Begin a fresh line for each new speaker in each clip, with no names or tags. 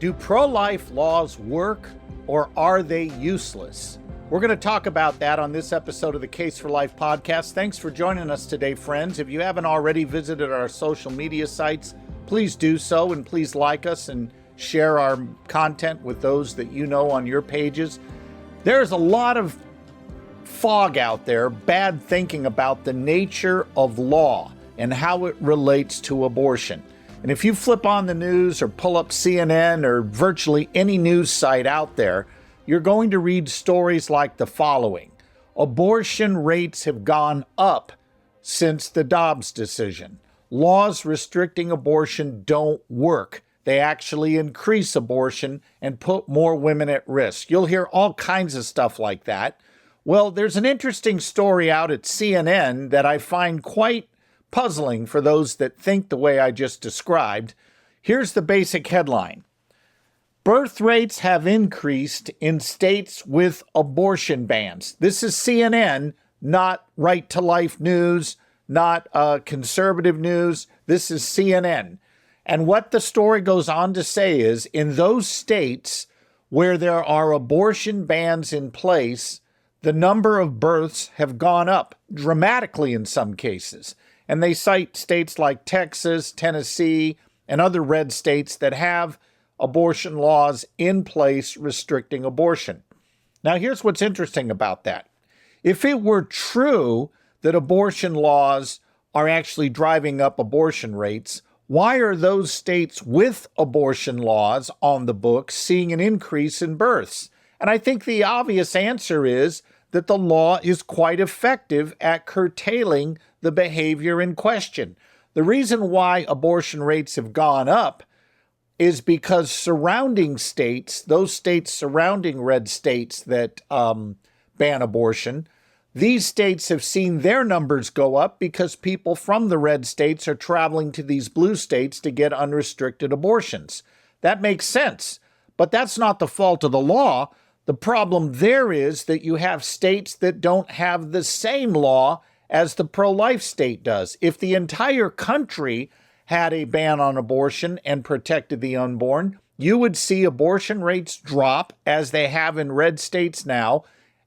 Do pro-life laws work, or are they useless? We're going to talk about that on this episode of the Case for Life podcast. Thanks for joining us today, friends. If you haven't already visited our social media sites, please do so, and please like us and share our content with those that you know on your pages. There's a lot of fog out there, bad thinking about the nature of law and how it relates to abortion. And if you flip on the news or pull up CNN or virtually any news site out there, you're going to read stories like the following. Abortion rates have gone up since the Dobbs decision. Laws restricting abortion don't work. They actually increase abortion and put more women at risk. You'll hear all kinds of stuff like that. Well, there's an interesting story out at CNN that I find quite puzzling for those that think the way I just described. Here's the basic headline. Birth rates have increased in states with abortion bans. This is CNN, not Right to Life News, not conservative news. This is CNN. And what the story goes on to say is, in those states where there are abortion bans in place, the number of births have gone up dramatically in some cases. And they cite states like Texas, Tennessee, and other red states that have abortion laws in place restricting abortion. Now, here's what's interesting about that. If it were true that abortion laws are actually driving up abortion rates, why are those states with abortion laws on the books seeing an increase in births? And I think the obvious answer is that the law is quite effective at curtailing the behavior in question. The reason why abortion rates have gone up is because surrounding states, those states surrounding red states that ban abortion, these states have seen their numbers go up because people from the red states are traveling to these blue states to get unrestricted abortions. That makes sense, but that's not the fault of the law. The problem there is that you have states that don't have the same law as the pro-life state does. If the entire country had a ban on abortion and protected the unborn, you would see abortion rates drop as they have in red states now,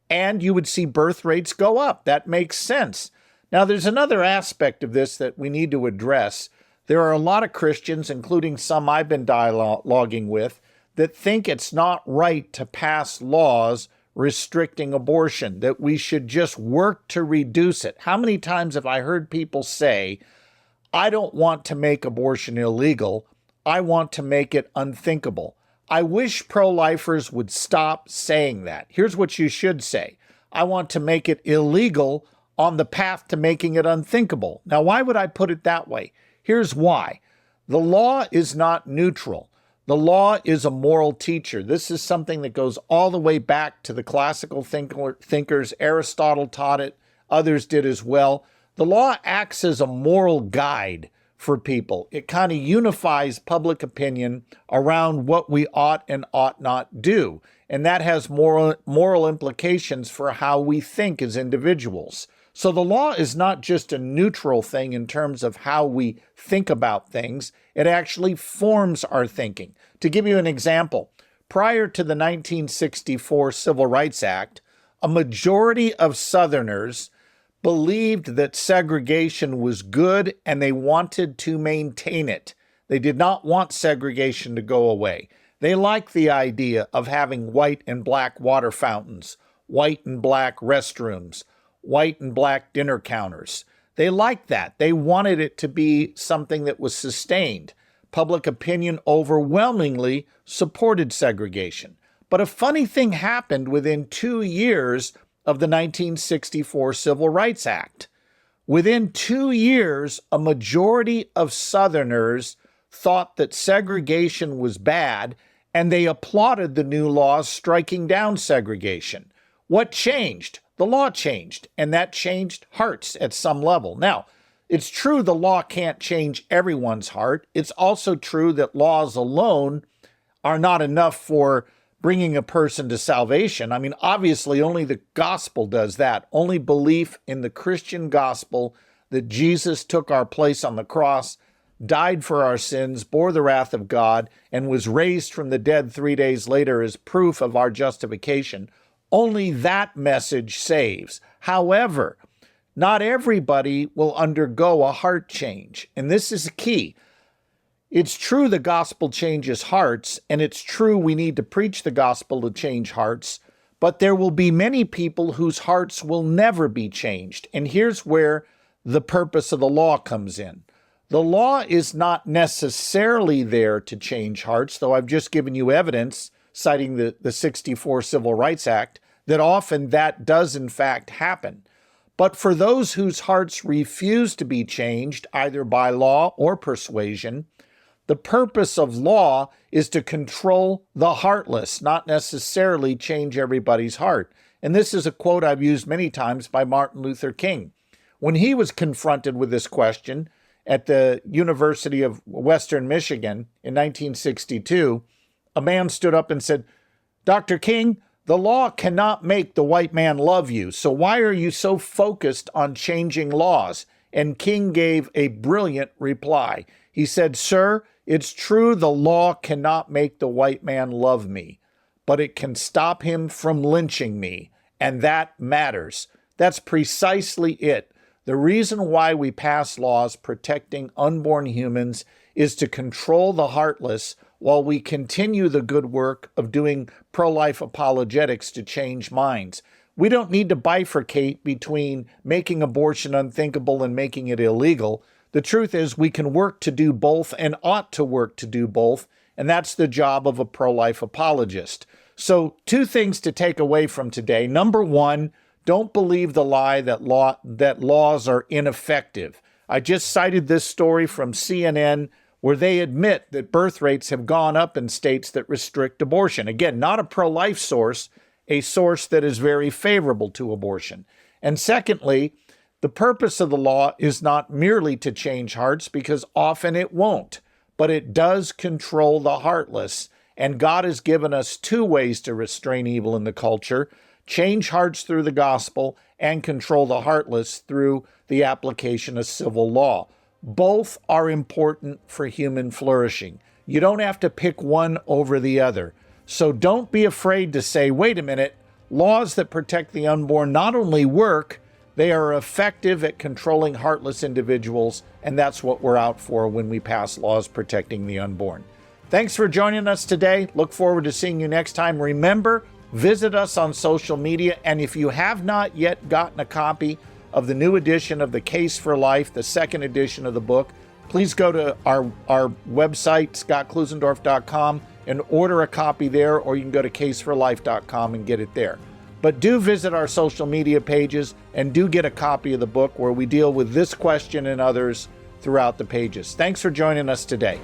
and you would see birth rates go up. That makes sense. Now, there's another aspect of this that we need to address. There are a lot of Christians, including some I've been dialoguing with, that think it's not right to pass laws restricting abortion, that we should just work to reduce it. How many times have I heard people say, I don't want to make abortion illegal, I want to make it unthinkable? I wish pro-lifers would stop saying that. Here's what you should say. I want to make it illegal on the path to making it unthinkable. Now, why would I put it that way? Here's why. The law is not neutral. The law is a moral teacher. This is something that goes all the way back to the classical thinkers. Aristotle taught it. Others did as well. The law acts as a moral guide for people. It kind of unifies public opinion around what we ought and ought not do. And that has moral implications for how we think as individuals. So the law is not just a neutral thing in terms of how we think about things. It actually forms our thinking. To give you an example, prior to the 1964 Civil Rights Act, a majority of Southerners believed that segregation was good and they wanted to maintain it. They did not want segregation to go away. They liked the idea of having white and black water fountains, white and black restrooms, white and black dinner counters. They liked that. They wanted it to be something that was sustained. Public opinion overwhelmingly supported segregation. But a funny thing happened within 2 years of the 1964 Civil Rights Act. Within 2 years, a majority of Southerners thought that segregation was bad, and they applauded the new laws striking down segregation. What changed? The law changed, and that changed hearts at some level. Now, it's true the law can't change everyone's heart. It's also true that laws alone are not enough for bringing a person to salvation. I mean, obviously, only the gospel does that. Only belief in the Christian gospel that Jesus took our place on the cross, died for our sins, bore the wrath of God, and was raised from the dead 3 days later as proof of our justification, only that message saves. However, not everybody will undergo a heart change, and this is key. It's true the gospel changes hearts, and it's true we need to preach the gospel to change hearts, but there will be many people whose hearts will never be changed. And here's where the purpose of the law comes in. The law is not necessarily there to change hearts, though I've just given you evidence, citing the 64 Civil Rights Act, that often that does in fact happen. But for those whose hearts refuse to be changed, either by law or persuasion, the purpose of law is to control the heartless, not necessarily change everybody's heart. And this is a quote I've used many times by Martin Luther King. When he was confronted with this question at the University of Western Michigan in 1962, a man stood up and said, "Dr. King, the law cannot make the white man love you, so why are you so focused on changing laws?" And King gave a brilliant reply. He said, "Sir, it's true the law cannot make the white man love me, but it can stop him from lynching me, and that matters." That's precisely it. The reason why we pass laws protecting unborn humans is to control the heartless while we continue the good work of doing pro-life apologetics to change minds. We don't need to bifurcate between making abortion unthinkable and making it illegal. The truth is we can work to do both and ought to work to do both, and that's the job of a pro-life apologist. So 2 things to take away from today. Number 1, don't believe the lie that laws are ineffective. I just cited this story from CNN where they admit that birth rates have gone up in states that restrict abortion. Again, not a pro-life source, a source that is very favorable to abortion. And secondly, the purpose of the law is not merely to change hearts, because often it won't, but it does control the heartless. And God has given us 2 ways to restrain evil in the culture: change hearts through the gospel and control the heartless through the application of civil law. Both are important for human flourishing. You don't have to pick one over the other. So don't be afraid to say, wait a minute, laws that protect the unborn not only work, they are effective at controlling heartless individuals, and that's what we're out for when we pass laws protecting the unborn. Thanks for joining us today. Look forward to seeing you next time. Remember, visit us on social media, and if you have not yet gotten a copy of the new edition of The Case for Life, the 2nd edition of the book, please go to our website, scottklusendorf.com, and order a copy there, or you can go to caseforlife.com and get it there. But do visit our social media pages and do get a copy of the book where we deal with this question and others throughout the pages. Thanks for joining us today.